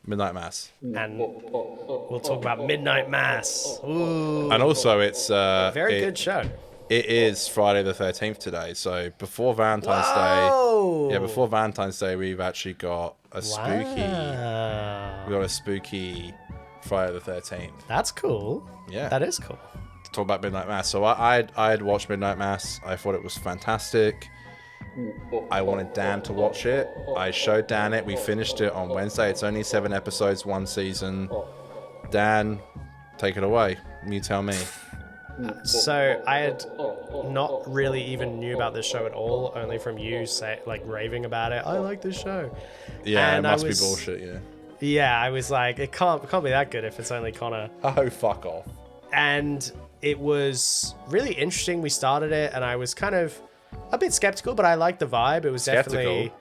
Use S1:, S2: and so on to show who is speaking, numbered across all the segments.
S1: Midnight Mass.
S2: And we'll talk about Midnight Mass. Ooh.
S1: And also, it's
S2: Very good show.
S1: It is Friday the 13th today, so before Valentine's
S2: Whoa.
S1: Day. Yeah, before Valentine's Day, we've actually got a spooky.
S2: Wow.
S1: We got a spooky Friday the 13th.
S2: That's cool.
S1: Yeah,
S2: that is cool.
S1: To talk about Midnight Mass. So I'd watched Midnight Mass. I thought it was fantastic. I wanted Dan to watch it. I showed Dan it. We finished it on Wednesday. It's only 7 episodes, 1 season. Dan, take it away. You tell me.
S2: So I had not really even knew about this show at all, only from you raving about it. I like this show.
S1: Yeah,
S2: and
S1: it must be bullshit. Yeah.
S2: Yeah, I was like, it can't be that good if it's only Conor.
S1: Oh, fuck off.
S2: And it was really interesting. We started it, and I was kind of a bit skeptical, but I liked the vibe. It was definitely.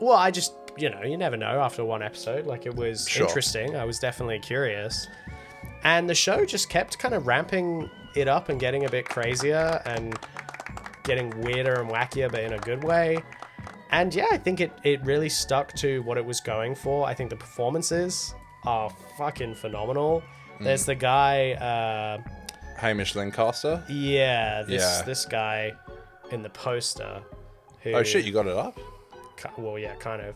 S2: Well, I just, you never know after one episode. Like, it was interesting. I was definitely curious. And the show just kept kind of ramping it up and getting a bit crazier and getting weirder and wackier, but in a good way. And yeah, I think it really stuck to what it was going for. I think the performances are fucking phenomenal. There's the guy...
S1: Hamish Lancaster?
S2: Yeah, this guy in the poster. Who,
S1: oh shit, you got it up?
S2: Well, yeah, kind of.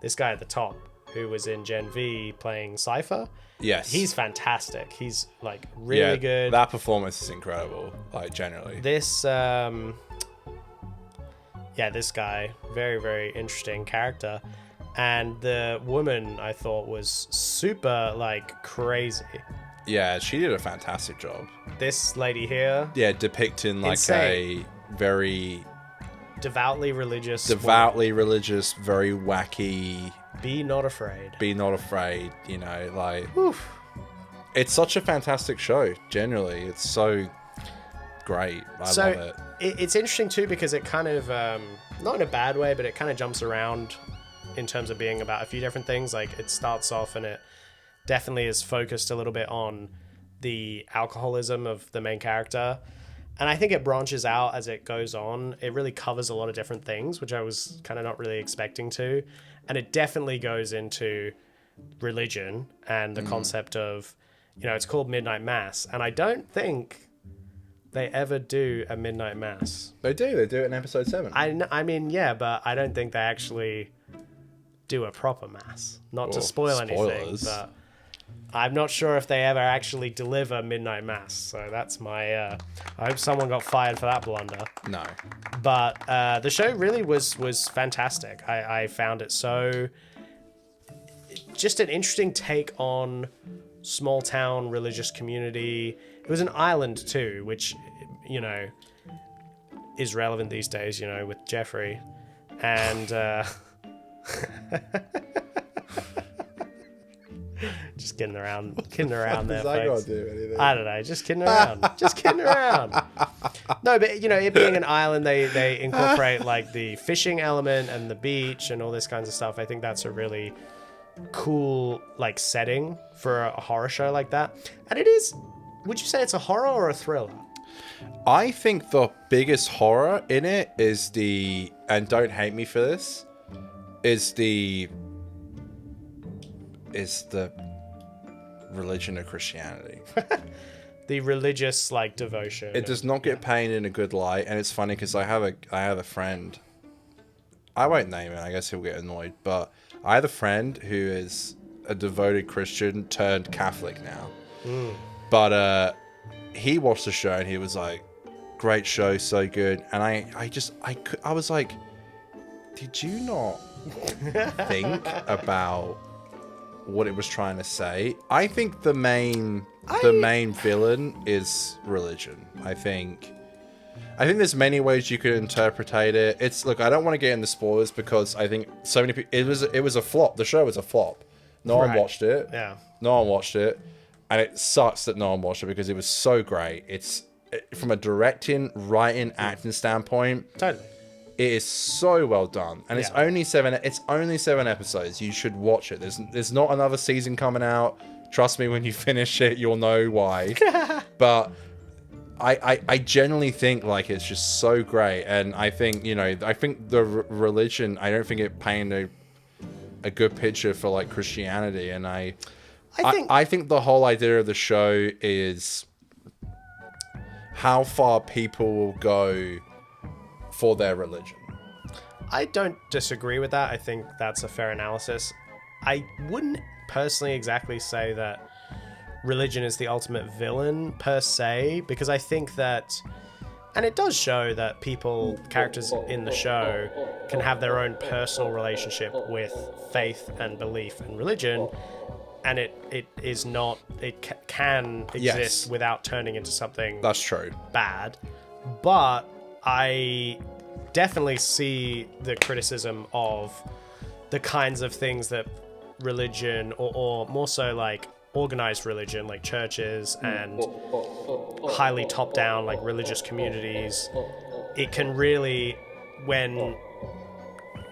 S2: This guy at the top, who was in Gen V playing Cypher.
S1: Yes.
S2: He's fantastic. He's like really good.
S1: That performance is incredible, like generally.
S2: This this guy, very, very interesting character. And the woman I thought was super like crazy.
S1: Yeah, she did a fantastic job.
S2: This lady here.
S1: Yeah, depicting like a very
S2: devoutly religious,
S1: very wacky.
S2: Be not afraid.
S1: Like oof. It's such a fantastic show. Generally, it's so great. I love it.
S2: It's interesting too because it kind of not in a bad way, but it kind of jumps around in terms of being about a few different things. Like it starts off and it definitely is focused a little bit on the alcoholism of the main character. And I think it branches out as it goes on. It really covers a lot of different things, which I was kind of not really expecting to. And it definitely goes into religion and the concept of, it's called Midnight Mass. And I don't think they ever do a Midnight Mass.
S1: They do. They do it in episode 7.
S2: I mean, yeah, but I don't think they actually do a proper Mass. Not to spoil anything, but I'm not sure if they ever actually deliver Midnight Mass. So that's my... I hope someone got fired for that blunder.
S1: No.
S2: But the show really was fantastic. I found it so... Just an interesting take on small town religious community. It was an island too, which, is relevant these days, with Jeffrey. And... just kidding around there, folks. I don't know, just kidding around. No, but it being an island, they incorporate like the fishing element and the beach and all this kinds of stuff. I think that's a really cool like setting for a horror show like that. And it is. Would you say it's a horror or a thriller?
S1: I think the biggest horror in it is and don't hate me for this, is the religion of Christianity.
S2: The religious like devotion.
S1: It does not get painted in a good light, and it's funny because I have a friend. I won't name it. I guess he'll get annoyed, but I have a friend who is a devoted Christian turned Catholic now. But he watched the show and he was like, "Great show, so good." And I was like, "Did you not think about what it was trying to say?" I think the main villain is religion. I think there's many ways you could interpretate it. Look, I don't want to get into spoilers because I think so many people. It was a flop. The show was a flop. No one watched it.
S2: Yeah.
S1: No one watched it, and it sucks that no one watched it because it was so great. From a directing, writing, acting standpoint.
S2: Totally.
S1: It is so well done, and it's only 7 episodes. You should watch it. There's not another season coming out. Trust me, when you finish it, you'll know why. But I genuinely think like it's just so great, and I think the religion. I don't think it painted a good picture for like Christianity, and I think the whole idea of the show is how far people will go for their religion.
S2: I don't disagree with that. I think that's a fair analysis. I wouldn't personally exactly say that religion is the ultimate villain per se, because I think that, and it does show that characters in the show can have their own personal relationship with faith and belief and religion, and it can exist without turning into something
S1: that's true
S2: bad. But I definitely see the criticism of the kinds of things that religion, or more so like organized religion, like churches and highly top down like religious communities, it can really, when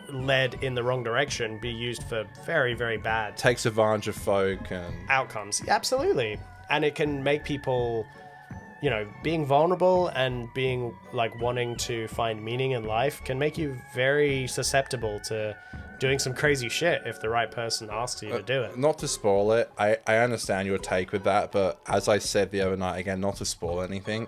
S2: led in the wrong direction, be used for very, very bad,
S1: takes advantage of folk and
S2: outcomes. Absolutely. And it can make people, you know, being vulnerable and being like wanting to find meaning in life can make you very susceptible to doing some crazy shit if the right person asks you to do it.
S1: Not to spoil it, I understand your take with that, but as I said the other night, again, not to spoil anything,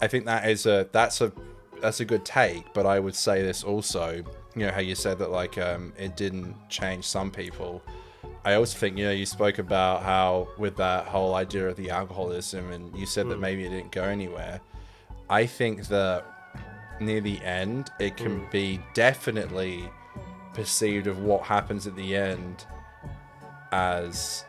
S1: I think that's a good take. But I would say this also, you know, how you said that like it didn't change some people. I also think, you know, you spoke about how with that whole idea of the alcoholism, and you said that maybe it didn't go anywhere. I think that near the end, it can be definitely perceived of what happens at the end as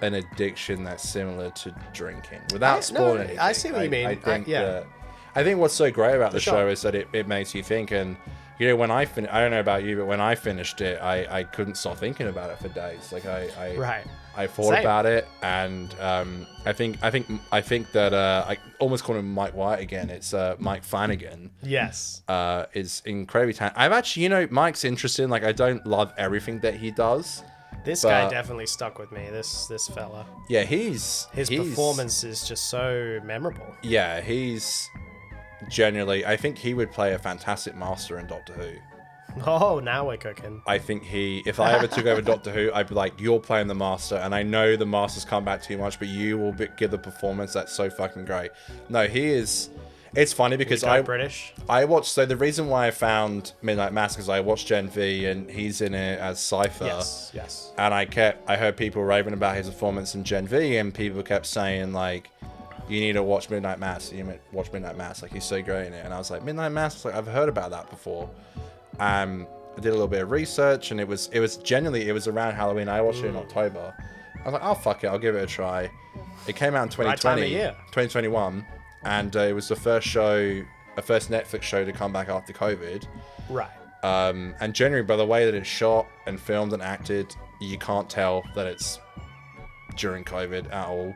S1: an addiction that's similar to drinking. Without spoiling anything,
S2: I see what you mean.
S1: I think what's so great about the show is that it makes you think. And you know, when I don't know about you, but when I finished it, I couldn't stop thinking about it for days. Like I thought about it, and I think that I almost call him Mike White again. It's Mike Flanagan.
S2: Yes.
S1: Is incredibly talented. I've actually, you know, Mike's interesting. Like I don't love everything that he does.
S2: This guy definitely stuck with me. This fella.
S1: Yeah,
S2: his performance is just so memorable.
S1: Yeah, he's genuinely, I think he would play a fantastic master in Doctor Who.
S2: Oh, now we're cooking.
S1: I think if I ever took over Doctor Who, I'd be like, you're playing the master, and I know the master's come back too much, but you will give the performance that's so fucking great. No, he is. It's funny because I watched. So the reason why I found Midnight Mass is I watched Gen V, and he's in it as Cypher.
S2: Yes.
S1: And I heard people raving about his performance in Gen V, and people kept saying like, you need to watch Midnight Mass. You need to watch Midnight Mass. Like, he's so great in it. And I was like, Midnight Mass? Like, I've heard about that before. I did a little bit of research, and it was around Halloween. I watched it in October. I was like, oh, fuck it. I'll give it a try. It came out in 2021. And it was the first Netflix show to come back after COVID.
S2: Right.
S1: And generally, by the way that it's shot and filmed and acted, you can't tell that it's during COVID at all.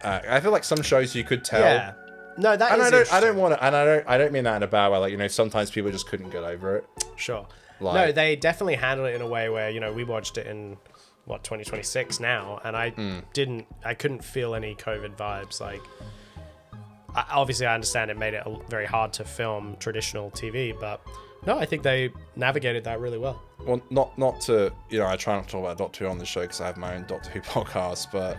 S1: I feel like some shows you could tell.
S2: Yeah. No, that is
S1: I don't want to, and I don't mean that in a bad way. Like, you know, sometimes people just couldn't get over it.
S2: Sure. No, they definitely handled it in a way where, you know, we watched it in 2026 now, and I couldn't feel any COVID vibes. Like, obviously I understand it made it very hard to film traditional TV, but no, I think they navigated that really well.
S1: Well, not to, you know, I try not to talk about Doctor Who on the show because I have my own Doctor Who podcast, but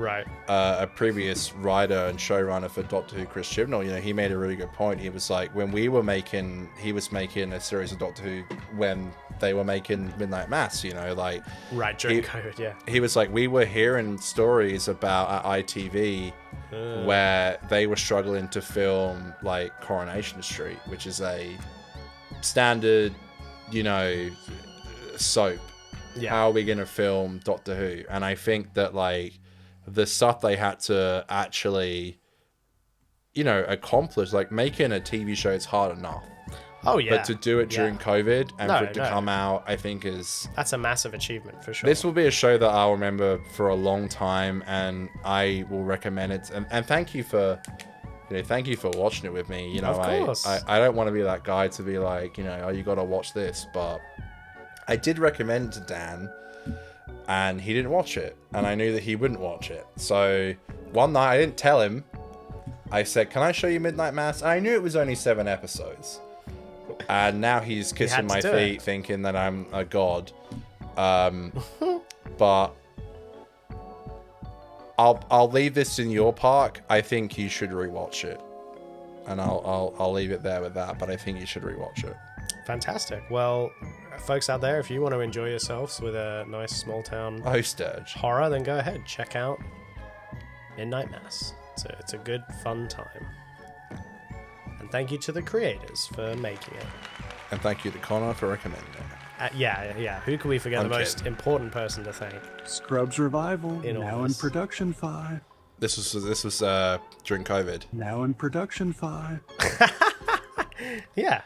S1: a previous writer and showrunner for Doctor Who, Chris Chibnall, you know, he made a really good point. He was like, when he was making a series of Doctor Who when they were making Midnight Mass, you know, like...
S2: Right, during COVID, yeah.
S1: He was like, we were hearing stories about at ITV where they were struggling to film, like, Coronation Street, which is a standard, you know, soap. Yeah. How are we going to film Doctor Who? And I think that, like, the stuff they had to actually, you know, accomplish, like, making a TV show is hard enough.
S2: Oh, yeah.
S1: But to do it during COVID and for it to come out, I think
S2: that's a massive achievement for sure.
S1: This will be a show that I'll remember for a long time, and I will recommend it. And thank you for... You know, thank you for watching it with me. You know, I don't want to be that guy to be like, you know, oh, you got to watch this. But I did recommend it to Dan, and he didn't watch it. And I knew that he wouldn't watch it. So one night, I didn't tell him. I said, can I show you Midnight Mass? And I knew it was only 7 episodes. and now he's kissing my feet, thinking that I'm a god. But I'll leave this in your park. I think you should rewatch it, and I'll leave it there with that. But I think you should rewatch it.
S2: Fantastic. Well, folks out there, if you want to enjoy yourselves with a nice small town horror, then go ahead, check out Midnight Mass. It's a good, fun time. And thank you to the creators for making it.
S1: And thank you to Conor for recommending it.
S2: Yeah. Who can we forget? The most important person to thank?
S3: Scrubs Revival, now in production 5.
S1: This was during COVID.
S3: Now in production 5.
S2: Yeah.